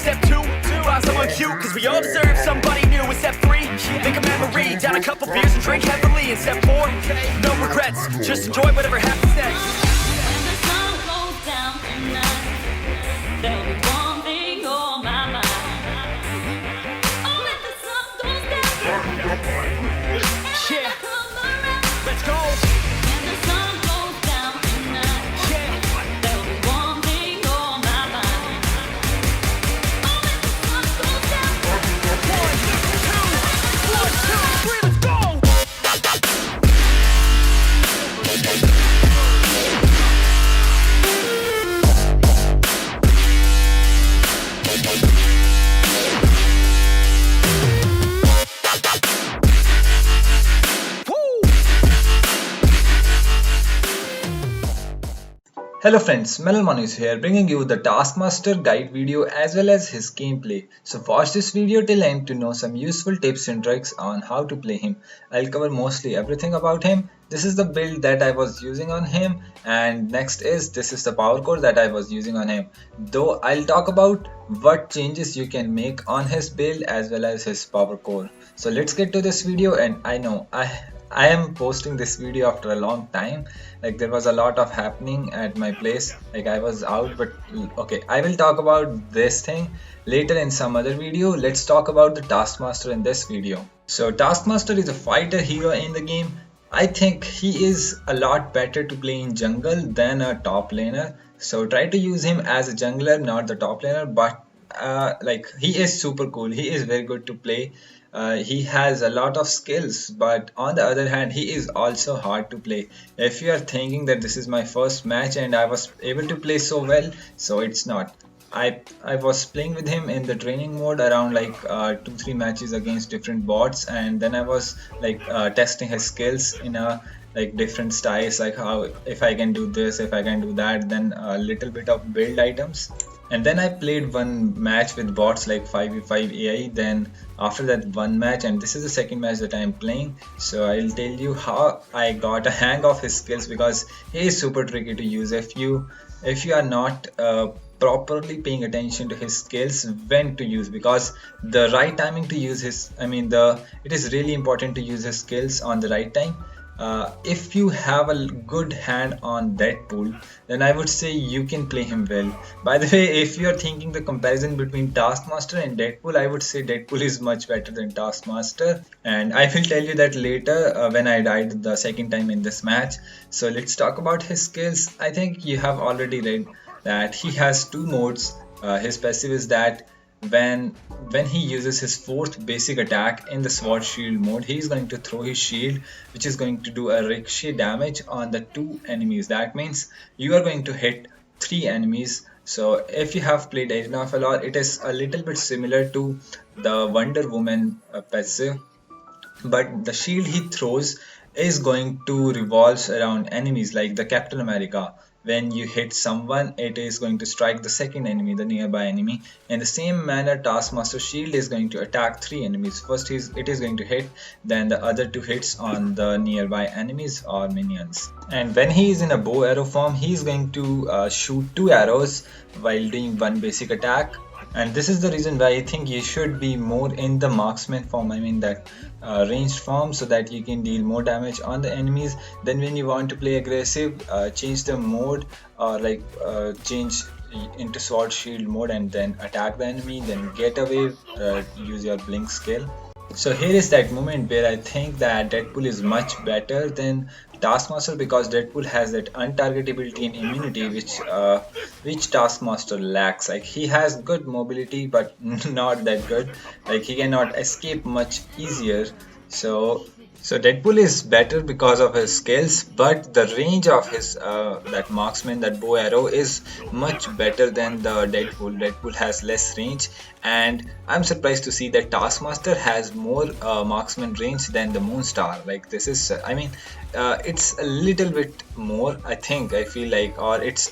Step 2, buy someone cute, cause we all deserve somebody new. And step 3, make a memory, down a couple beers and drink heavily. And step 4, no regrets, just enjoy whatever happens next. When the sun goes down tonight, there'll be one thing on my mind. Oh, when the sun goes down, Yeah, let's go. when the sun goes down tonight, Yeah, there'll be one thing on my mind. Oh, when the sun goes down. 1, 2, 1, 2, 3, let's go. Hello friends, Manalmon is here bringing you the Taskmaster guide video as well as his gameplay. So watch this video till end to know some useful tips and tricks on how to play him. I'll cover mostly everything about him. This is the build that I was using on him, and next is this is the Powercore that I was using on him. Though I'll talk about what changes you can make on his build as well as his Powercore. So let's get to this video, and I know I am posting this video after a long time. Like there was a lot of happening at my place, like I was out, but okay, I will talk about this thing later in some other video. Let's talk about the Taskmaster in this video. So Taskmaster is a fighter hero in the game. I think he is a lot better to play in jungle than a top laner. So try to use him as a jungler, not the top laner, but like he is super cool. He is very good to play. He has a lot of skills, but on the other hand he is also hard to play. If you are thinking that this is my first match and I was able to play so well, so it's not. I was playing with him in the training mode around like 2-3 matches against different bots, and then I was like testing his skills in a like different styles, like how if I can do this, if I can do that, then a little bit of build items. And then I played one match with bots like 5v5 AI. Then after that one match, and this is the second match that I am playing, so I'll tell you how I got a hang of his skills, because he is super tricky to use if you are not properly paying attention to his skills, when to use, because the right timing to use his, it is really important to use his skills on the right time. If you have a good hand on Deadpool, then I would say you can play him well. By the way, if you are thinking the comparison between Taskmaster and Deadpool, I would say Deadpool is much better than Taskmaster, and I will tell you that later when I died the second time in this match. So let's talk about his skills. I think you have already read that he has two modes. His passive is that when he uses his fourth basic attack in the sword shield mode, he is going to throw his shield, which is going to do a ricochet damage on the 2 enemies. That means you are going to hit 3 enemies. So if you have played Arena of Valor, it is a little bit similar to the Wonder Woman passive, but the shield he throws is going to revolve around enemies like the Captain America. When you hit someone, it is going to strike the second enemy, the nearby enemy. In the same manner, Taskmaster shield is going to attack 3 enemies. First it is going to hit, then the other 2 hits on the nearby enemies or minions. And when he is in a bow arrow form, he is going to shoot 2 arrows while doing 1 basic attack. And this is the reason why I think you should be more in the marksman form, that ranged form, so that you can deal more damage on the enemies. Then when you want to play aggressive, change the mode, or like change into sword shield mode and then attack the enemy, then get away, use your blink skill. So here is that moment where I think that Deadpool is much better than Taskmaster, because Deadpool has that untargetability and immunity which Taskmaster lacks. Like he has good mobility but not that good. Like he cannot escape much easier. So Deadpool is better because of his skills, but the range of his that marksman, that bow arrow, is much better than the Deadpool. Deadpool has less range, and I'm surprised to see that Taskmaster has more marksman range than the Moonstar. Like this is, it's a little bit more, I feel like, or it's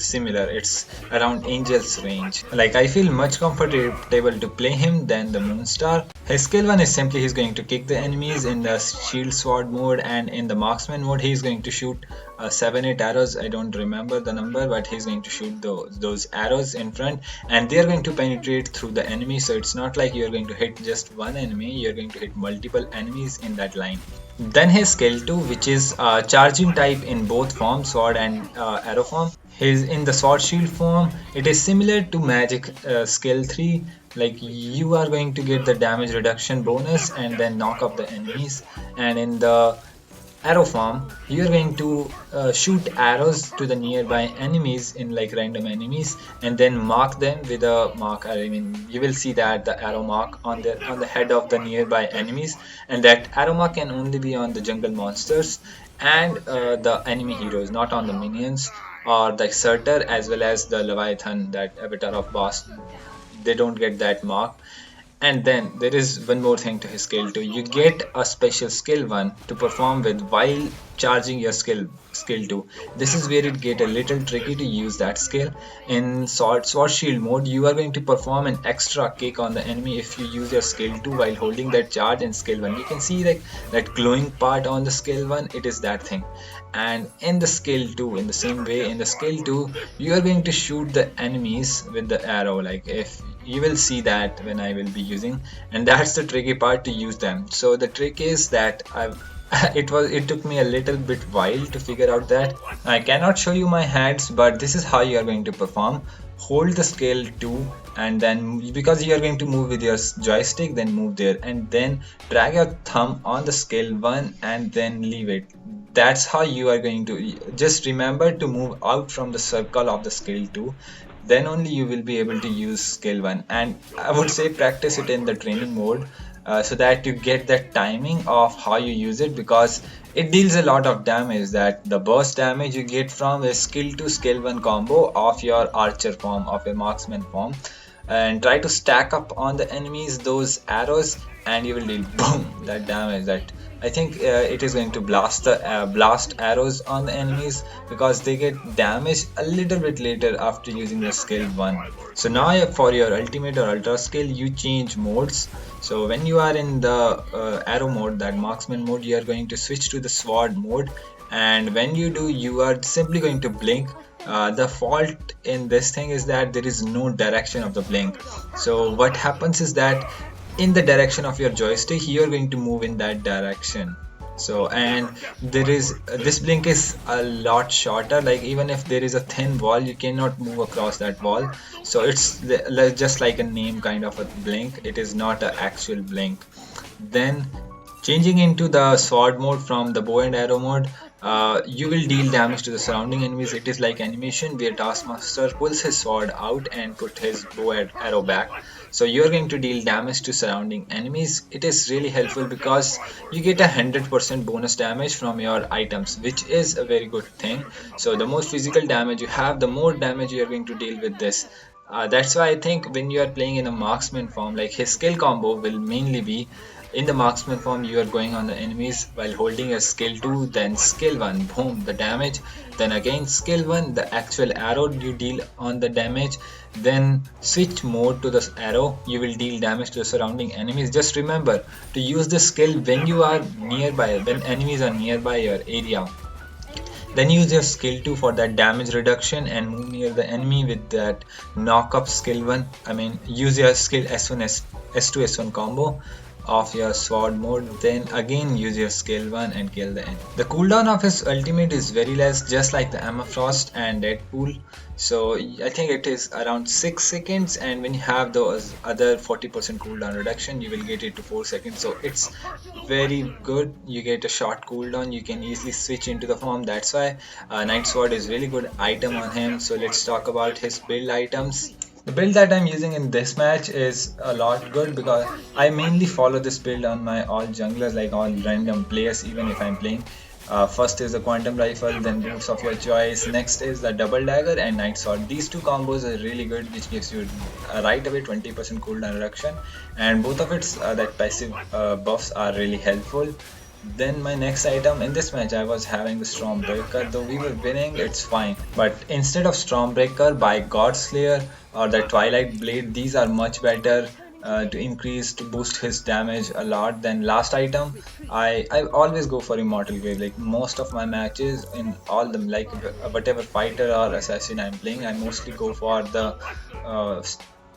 similar. It's around Angel's range. Like I feel much comfortable to play him than the Moonstar. His skill 1 is simply he's going to kick the enemies in the shield sword mode, and in the marksman mode he's going to shoot 7-8 arrows. I don't remember the number, but he's going to shoot those arrows in front, and they are going to penetrate through the enemy. So it's not like you're going to hit just one enemy, you're going to hit multiple enemies in that line. Then his skill 2, which is charging type in both forms, sword and arrow form. His in the sword shield form, it is similar to magic skill 3. Like you are going to get the damage reduction bonus and then knock up the enemies, and in the arrow form you are going to shoot arrows to the nearby enemies in like random enemies, and then mark them with a marker. I mean, you will see that the arrow mark on the head of the nearby enemies, and that arrow mark can only be on the jungle monsters and the enemy heroes, not on the minions or the Surtur as well as the Leviathan, that avatar of boss. They don't get that mark. And then there is one more thing to his skill 2. You get a special skill 1 to perform with while charging your skill 2. This is where it get a little tricky to use that skill. In sword shield mode, you are going to perform an extra kick on the enemy if you use your skill 2 while holding that charge in skill 1. You can see like that glowing part on the skill 1, it is that thing. And in the skill 2, in the same way, in the skill 2 you are going to shoot the enemies with the arrow. Like if you will see that when I will be using, and that's the tricky part to use them. So the trick is that it took me a little bit while to figure out that. I cannot show you my hands, but this is how you are going to perform. Hold the skill 2, and then because you are going to move with your joystick, then move there, and then drag your thumb on the skill 1 and then leave it. That's how you are going to, just remember to move out from the circle of the skill 2, then only you will be able to use skill 1. And I would say practice it in the training mode so that you get that timing of how you use it, because it deals a lot of damage. That the burst damage you get from a skill 2 skill 1 combo of your archer form, of a marksman form, and try to stack up on the enemies those arrows, and you will deal boom that damage. That I think it is going to blast arrows on the enemies, because they get damaged a little bit later after using the skill 1. So now for your ultimate or ultra skill, you change modes. So when you are in the arrow mode, that marksman mode, you are going to switch to the sword mode, and when you do, you are simply going to blink. The fault in this thing is that there is no direction of the blink. So what happens is that in the direction of your joystick, you are going to move in that direction. So, and there is this blink is a lot shorter. Like even if there is a thin wall, you cannot move across that wall. So it's just like a name kind of a blink. It is not an actual blink. Then changing into the sword mode from the bow and arrow mode, you will deal damage to the surrounding enemies. It is like animation where Taskmaster pulls his sword out and put his bow and arrow back. So you are going to deal damage to surrounding enemies. It is really helpful because you get 100% bonus damage from your items, which is a very good thing. So the more physical damage you have, the more damage you are going to deal with this. That's why I think when you are playing in a marksman form, like his skill combo will mainly be in the marksman form. You are going on the enemies while holding a skill 2, then skill 1, boom, the damage, then again skill 1, the actual arrow you deal on the damage, then switch mode to the arrow, you will deal damage to the surrounding enemies. Just remember to use the skill when you are nearby, when enemies are nearby your area. Then use your skill 2 for that damage reduction and move near the enemy with that knock up skill 1. I mean, use your skill S1 S2 S1 combo of your sword mode, then again use your skill 1 and kill the enemy. The cooldown of his ultimate is very less, just like the Emma Frost and Deadpool. So I think it is around 6 seconds, and when you have those other 40% cooldown reduction, you will get it to 4 seconds. So it's very good. You get a short cooldown, you can easily switch into the form. That's why Night Sword is really good item on him. So let's talk about his build items. The build that I'm using in this match is a lot good because I mainly follow this build on my all junglers, like all random players, even if I'm playing. First is the quantum rifle, then boots of your choice, next is the double dagger and night sword. These two combos are really good, which gives you right away 20% cooldown reduction, and both of its that passive buffs are really helpful. Then my next item in this match, I was having the Stormbreaker. Though we were winning, it's fine, but instead of Stormbreaker, by Godslayer or the Twilight Blade, these are much better to boost his damage a lot than last item. I always go for Immortal Grave. Like most of my matches in all them, like whatever fighter or assassin I'm playing, I mostly go for the uh,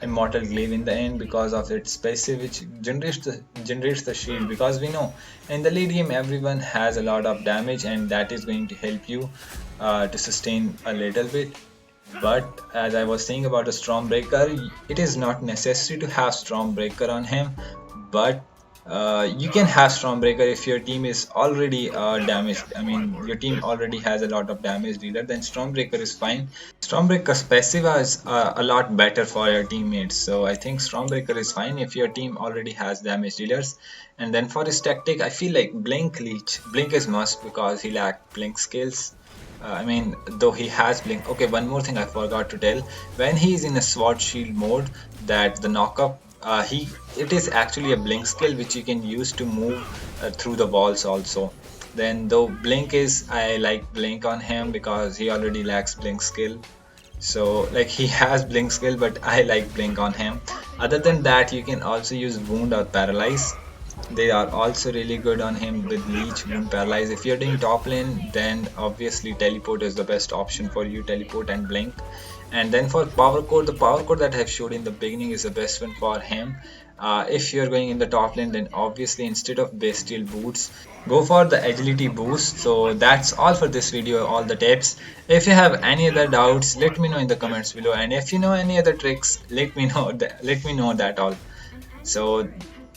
Immortal Glaive in the end because of its passive, which generates the shield. Because we know in the late game everyone has a lot of damage, and that is going to help you to sustain a little bit. But as I was saying about a Stormbreaker, it is not necessary to have Stormbreaker on him, but you can have Stormbreaker if your team is already damaged. I mean, your team already has a lot of damage dealer, then Stormbreaker is fine. Stormbreaker's passive is a lot better for your teammates, so I think Stormbreaker is fine if your team already has damage dealers. And then for his tactic, I feel like Blink Leech. Blink is must because he lacks Blink skills. I mean, though he has blink. Okay, one more thing I forgot to tell. When he is in a sword shield mode, that the knockup, it is actually a blink skill which you can use to move through the walls also. Then though blink is, I like blink on him because he already lacks blink skill. So like he has blink skill, but I like blink on him. Other than that, you can also use wound or paralyze. They are also really good on him with leech, wound, paralyze. If you're doing top lane, then obviously teleport is the best option for you, teleport and blink. And then for Powercore, the Powercore that I have showed in the beginning is the best one for him. If you're going in the top lane, then obviously instead of bestial boots, go for the agility boost. So that's all for this video, all the tips. If you have any other doubts, let me know in the comments below, and if you know any other tricks, let me know that all. So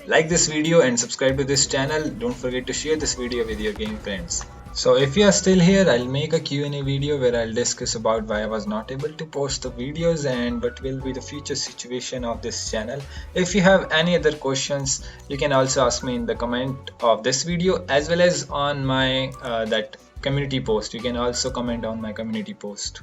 like this video and subscribe to this channel. Don't forget to share this video with your game friends. So if you are still here, I'll make a Q&A video where I'll discuss about why I was not able to post the videos and what will be the future situation of this channel. If you have any other questions, you can also ask me in the comment of this video as well as on my that community post. You can also comment on my community post.